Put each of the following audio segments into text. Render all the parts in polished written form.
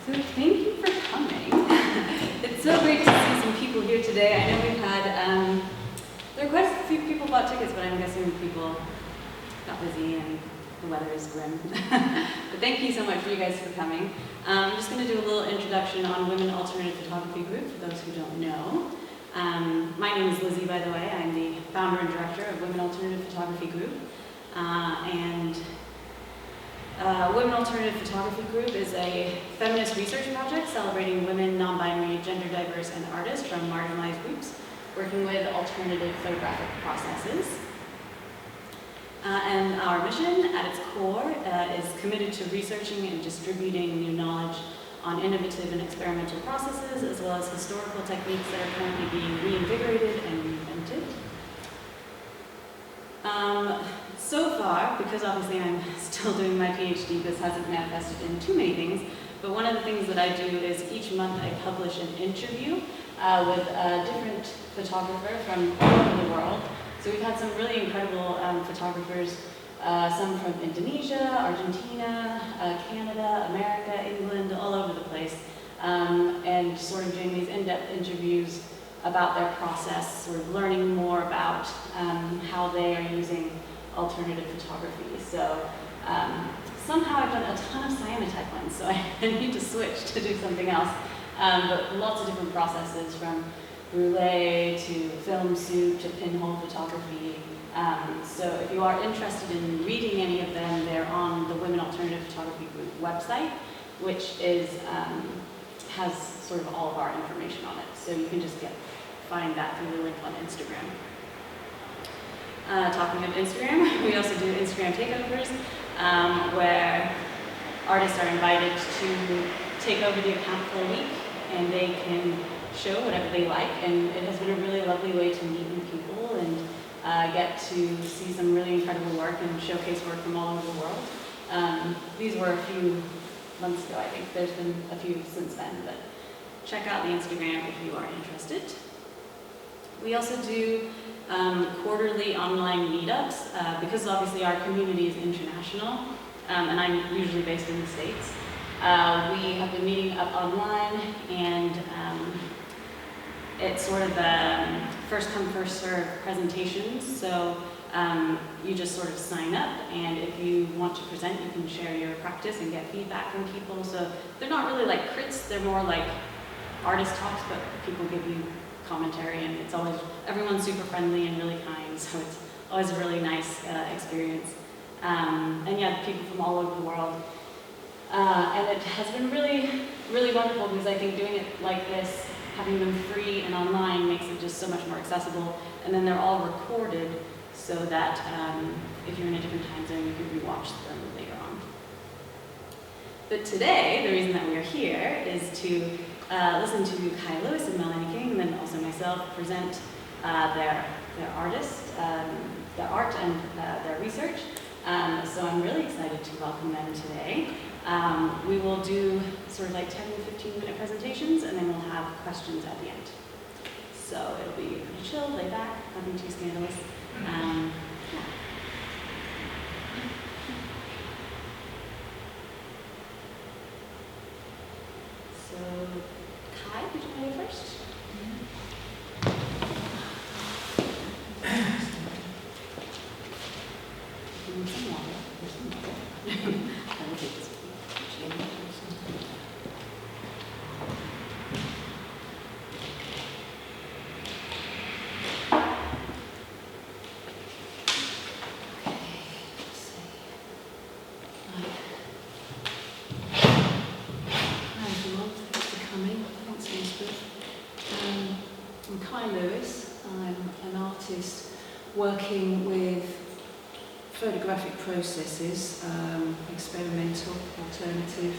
So thank you for coming. It's so great to see some people here today. I know we've had, there are quite a few people bought tickets, but I'm guessing people got busy and the weather is grim. But thank you so much for you guys for coming. I'm just going to do a little introduction on Women Alternative Photography Group for those who don't know. My name is Lizzie, by the way. I'm the founder and director of Women Alternative Photography Group. Women Alternative Photography Group is a feminist research project celebrating women, non-binary, gender diverse, and artists from marginalized groups working with alternative photographic processes. And our mission at its core is committed to researching and distributing new knowledge on innovative and experimental processes, as well as historical techniques that are currently being reinvigorated and reinvented. So far, because obviously I'm still doing my PhD, this hasn't manifested in too many things, but one of the things that I do is each month I publish an interview with a different photographer from all over the world. So we've had some really incredible photographers, some from Indonesia, Argentina, Canada, America, England, all over the place, and sort of doing these in-depth interviews about their process, sort of learning more about how they are using alternative photography. So somehow I've done a ton of cyanotype ones, so I need to switch to do something else. But lots of different processes, from brulee to film soup to pinhole photography. So if you are interested in reading any of them, they're on the Women Alternative Photography Group website, which is has sort of all of our information on it. So you can just find that through the link on Instagram. Talking of Instagram, we also do Instagram takeovers, where artists are invited to take over the account for a week, and they can show whatever they like. And it has been a really lovely way to meet new people and get to see some really incredible work and showcase work from all over the world. These were a few months ago, I think. There's been a few since then, but check out the Instagram if you are interested. We also do quarterly online meetups, because obviously our community is international, and I'm usually based in the States. We have been meeting up online, and it's sort of first come, first serve presentations. So you just sort of sign up, and if you want to present, you can share your practice and get feedback from people. So they're not really like crits, they're more like artist talks, but people give you commentary, and it's always, everyone's super friendly and really kind, so it's always a really nice experience. And yeah, people from all over the world. And it has been really, really wonderful, because I think doing it like this, having them free and online, makes it just so much more accessible. And then they're all recorded so that if you're in a different time zone, you can rewatch them later on. But today, the reason that we are here is to listen to Kai Lewis and Melanie King, and then also myself, present their artists, their art and their research. So I'm really excited to welcome them today. We will do sort of like 10 to 15 minute presentations, and then we'll have questions at the end. So it'll be pretty chill, laid back, nothing too scandalous. Yeah. So, Kai, would you want to go first? Some water. There's some water. I will take this. I'm Kai Lewis. I'm an artist working with photographic processes, experimental, alternative,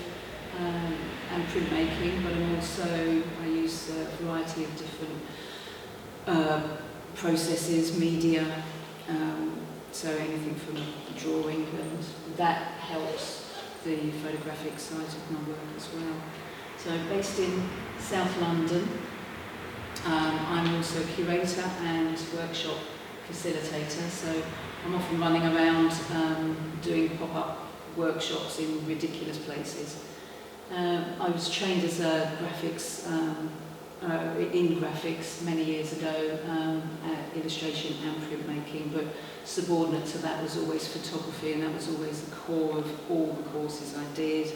and printmaking, but I use a variety of different processes, media, so anything from drawing, and that helps the photographic side of my work as well. So I'm based in South London. I'm also a curator and workshop facilitator, so I'm often running around doing pop-up workshops in ridiculous places. I was trained as a graphics, in graphics many years ago, at illustration and printmaking, but subordinate to that was always photography, and that was always the core of all the courses I did,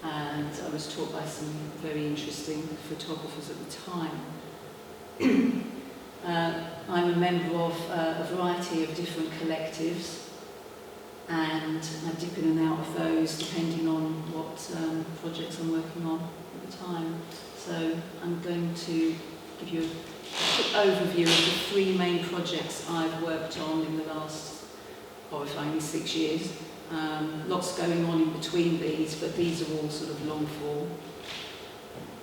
and I was taught by some very interesting photographers at the time. I'm a member of a variety of different collectives, and I dip in and out of those depending on what projects I'm working on at the time. So I'm going to give you a quick overview of the 3 main projects I've worked on in the last horrifying 6 years. Lots going on in between these, but these are all sort of long form.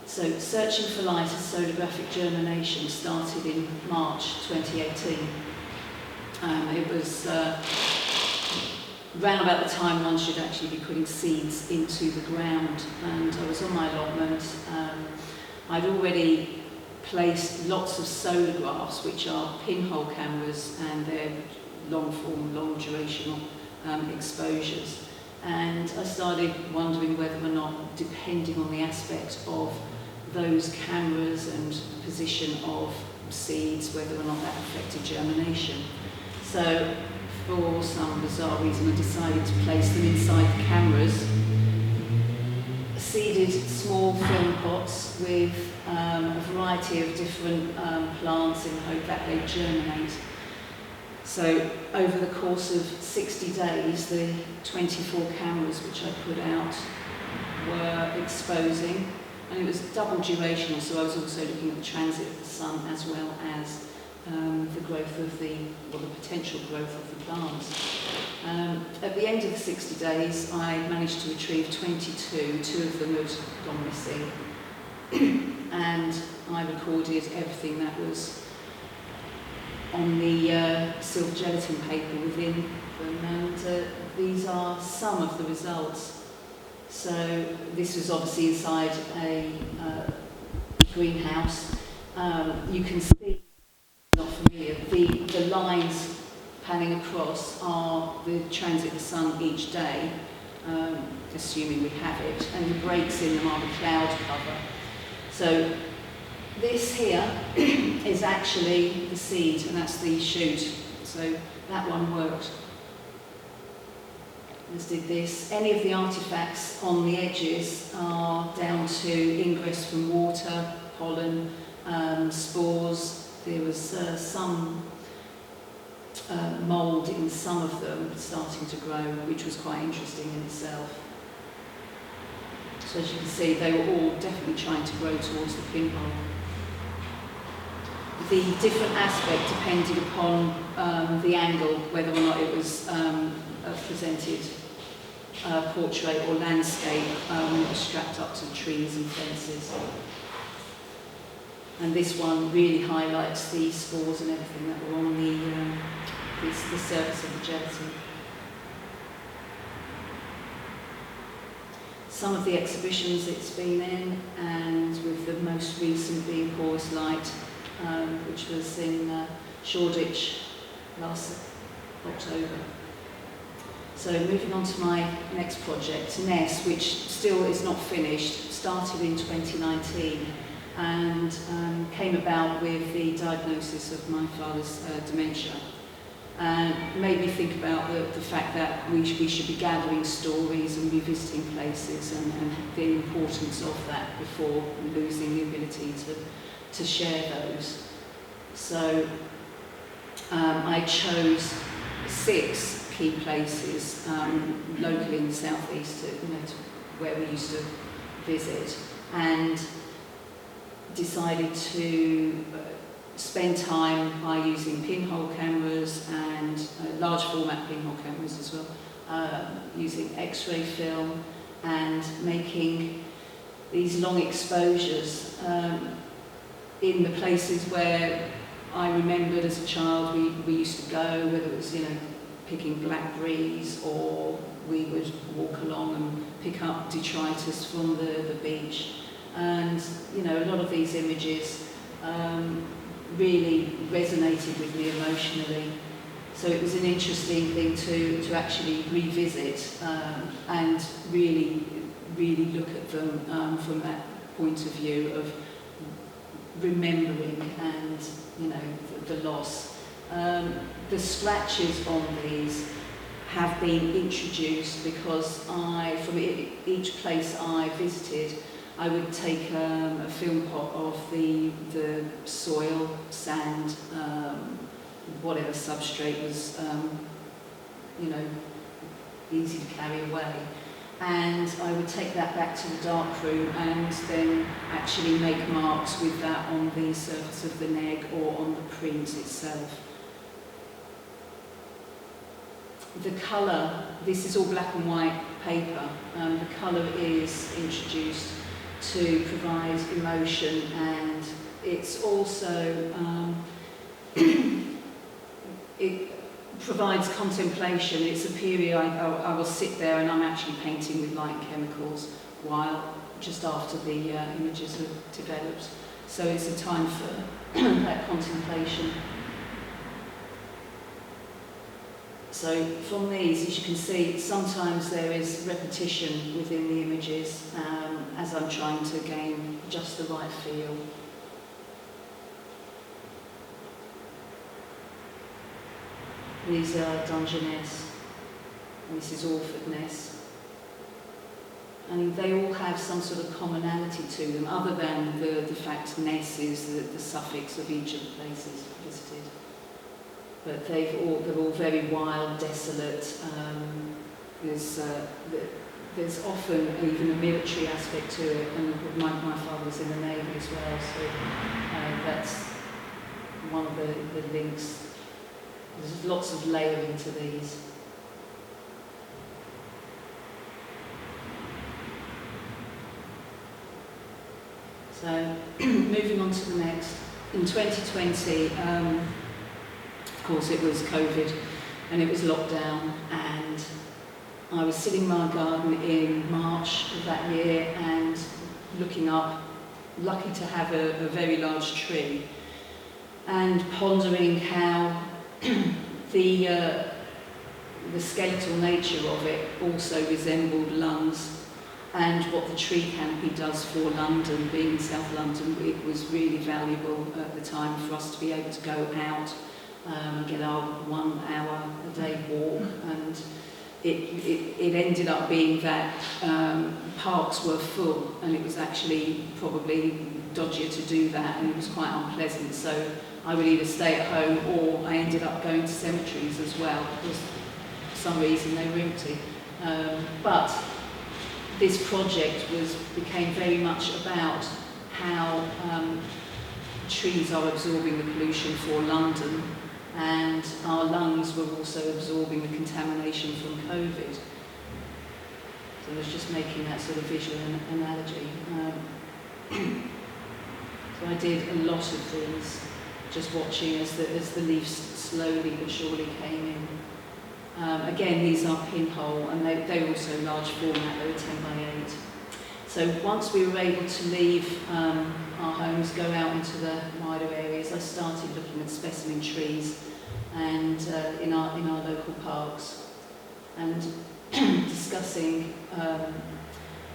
So Searching for Light, a Solargraphic Germination, started in March 2018. It was around about the time one should actually be putting seeds into the ground, and I was on my allotment. I'd already placed lots of solagraphs, which are pinhole cameras, and they're long form, long durational exposures. And I started wondering whether or not, depending on the aspect of those cameras and position of seeds, whether or not that affected germination. So for some bizarre reason I decided to place them inside the cameras, seeded small film pots with a variety of different plants in the hope that they'd germinate. So over the course of 60 days, the 24 cameras which I put out were exposing, and it was double durational, so I was also looking at the transit of the sun as well as the growth of the potential growth of the plants. At the end of the 60 days, I managed to retrieve 22. 2 of them had gone missing, and I recorded everything that was on the silk gelatin paper within them, and these are some of the results. So this was obviously inside a greenhouse. You can see, not familiar, the lines panning across are the transit of the sun each day, assuming we have it, and the breaks in them are the cloud cover. So this here is actually the seed, and that's the shoot. So that one worked. As did this. Any of the artefacts on the edges are down to ingress from water, pollen, spores. There was some mould in some of them starting to grow, which was quite interesting in itself. So as you can see, they were all definitely trying to grow towards the pinhole. The different aspect depended upon the angle, whether or not it was presented portrait or landscape, when it was strapped up to trees and fences. And this one really highlights the spores and everything that were on the surface of the gelatin. Some of the exhibitions it's been in, and with the most recent being Porous Light, which was in Shoreditch last October. So moving on to my next project, Ness, which still is not finished, started in 2019 and came about with the diagnosis of my father's dementia. And made me think about the fact that we should be gathering stories and revisiting places, and the importance of that before losing the ability to share those. So I chose 6 key places locally in the southeast, to where we used to visit, and decided to spend time by using pinhole cameras and large format pinhole cameras as well, using X-ray film and making these long exposures in the places where I remembered as a child we used to go, whether it was picking blackberries, or we would walk along and pick up detritus from the beach. And a lot of these images really resonated with me emotionally. So it was an interesting thing to actually revisit and really look at them from that point of view of remembering and, you know, the loss. The scratches on these have been introduced because from each place I visited, I would take a film pot of the soil, sand, whatever substrate was, you know, easy to carry away. And I would take that back to the dark room and then actually make marks with that on the surface of the neg or on the print itself. The colour, this is all black and white paper, the colour is introduced to provide emotion, and it's also, it provides contemplation. It's a period I will sit there and I'm actually painting with light and chemicals while just after the images are developed. So it's a time for that contemplation. So from these, as you can see, sometimes there is repetition within the images as I'm trying to gain just the right feel. These are Dungeness, and this is Orfordness. And they all have some sort of commonality to them, other than the fact Ness is the suffix of each of the places visited. But they're all very wild, desolate. There's often even a military aspect to it, and my father was in the Navy as well, so that's one of the links. There's lots of layering to these. So, moving on to the next. In 2020, of course it was COVID, and it was lockdown, and I was sitting in my garden in March of that year and looking up, lucky to have a very large tree, and pondering how the skeletal nature of it also resembled lungs, and what the tree canopy does for London. Being in South London, it was really valuable at the time for us to be able to go out, get our 1 hour a day walk, and it ended up being that parks were full, and it was actually probably dodgier to do that, and it was quite unpleasant. So I would either stay at home, or I ended up going to cemeteries as well, because for some reason they were empty. But this project became very much about how trees are absorbing the pollution for London, and our lungs were also absorbing the contamination from COVID. So I was just making that sort of visual analogy. So I did a lot of these, just watching as the leaves slowly but surely came in. Again, these are pinhole, and they're also large format, they were 10 by 8. So once we were able to leave our homes, go out into the wider areas, I started looking at specimen trees and in our local parks, and discussing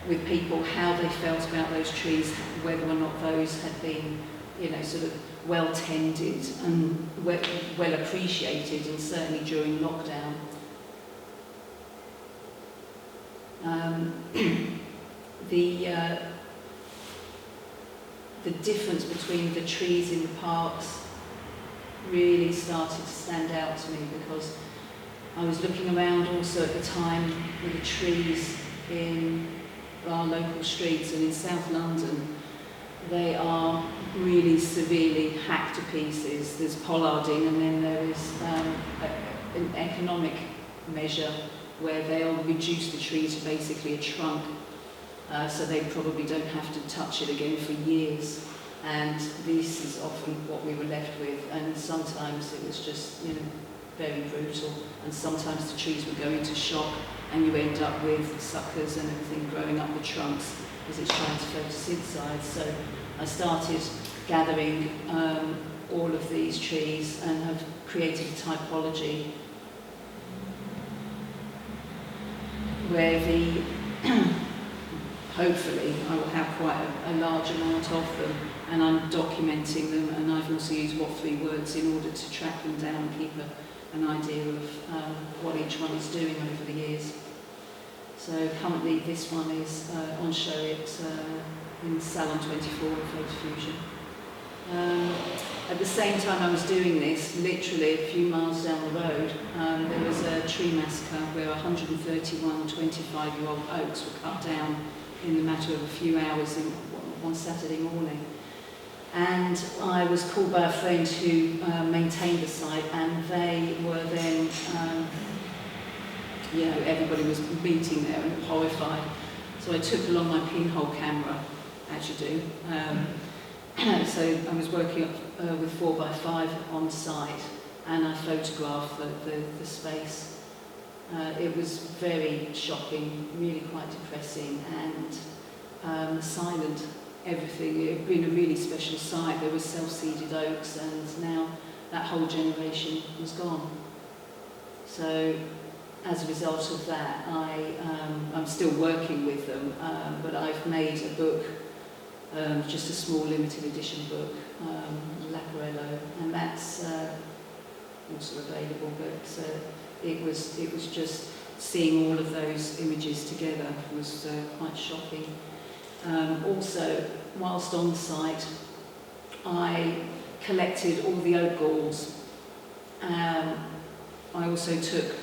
with people how they felt about those trees, whether or not those had been, you know, sort of well tended and well appreciated, and certainly during lockdown. The difference between the trees in the parks really started to stand out to me, because I was looking around also at the time with the trees in our local streets, and in South London they are really severely hacked to pieces. There's pollarding, and then there is an economic measure where they'll reduce the tree to basically a trunk, so they probably don't have to touch it again for years. And this is often what we were left with, and sometimes it was just, you know, very brutal, and sometimes the trees would go into shock, and you end up with suckers and everything growing up the trunks as it's trying to photosynthesize. So I started gathering all of these trees and have created a typology where hopefully I will have quite a large amount of them, and I'm documenting them, and I've also used what3 words in order to track them down and keep an idea of what each one is doing over the years. So currently this one is on show in Salon 24 in Folkestone. At the same time I was doing this, literally a few miles down the road, there was a tree massacre where 131 25-year-old oaks were cut down in the matter of a few hours in one Saturday morning. And I was called by a friend who maintained the site, and they were then, everybody was meeting there and horrified. So I took along my pinhole camera, as you do. So I was working with 4x5 on site, and I photographed the space. It was very shocking, really quite depressing, and silent. Everything. It had been a really special site. There were self-seeded oaks, and now that whole generation was gone. So as a result of that, I'm still working with them, but I've made a book, just a small limited edition book, Laparello, and that's also available. But it was just seeing all of those images together was quite shocking. Also, whilst on site, I collected all the oak galls. I also took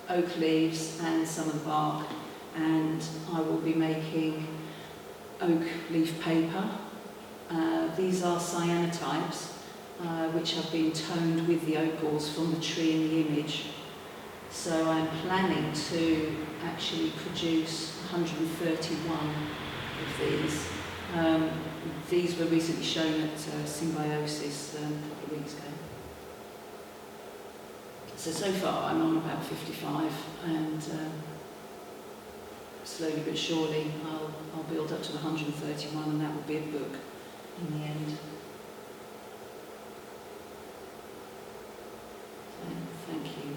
oak leaves and some of the bark, and I will be making oak leaf paper. These are cyanotypes, which have been toned with the oak galls from the tree in the image. So I'm planning to actually produce 131 of these. These were recently shown at Symbiosis a couple of weeks ago. So far I'm on about 55, and slowly but surely I'll build up to 131, and that will be a book in the end. So, thank you.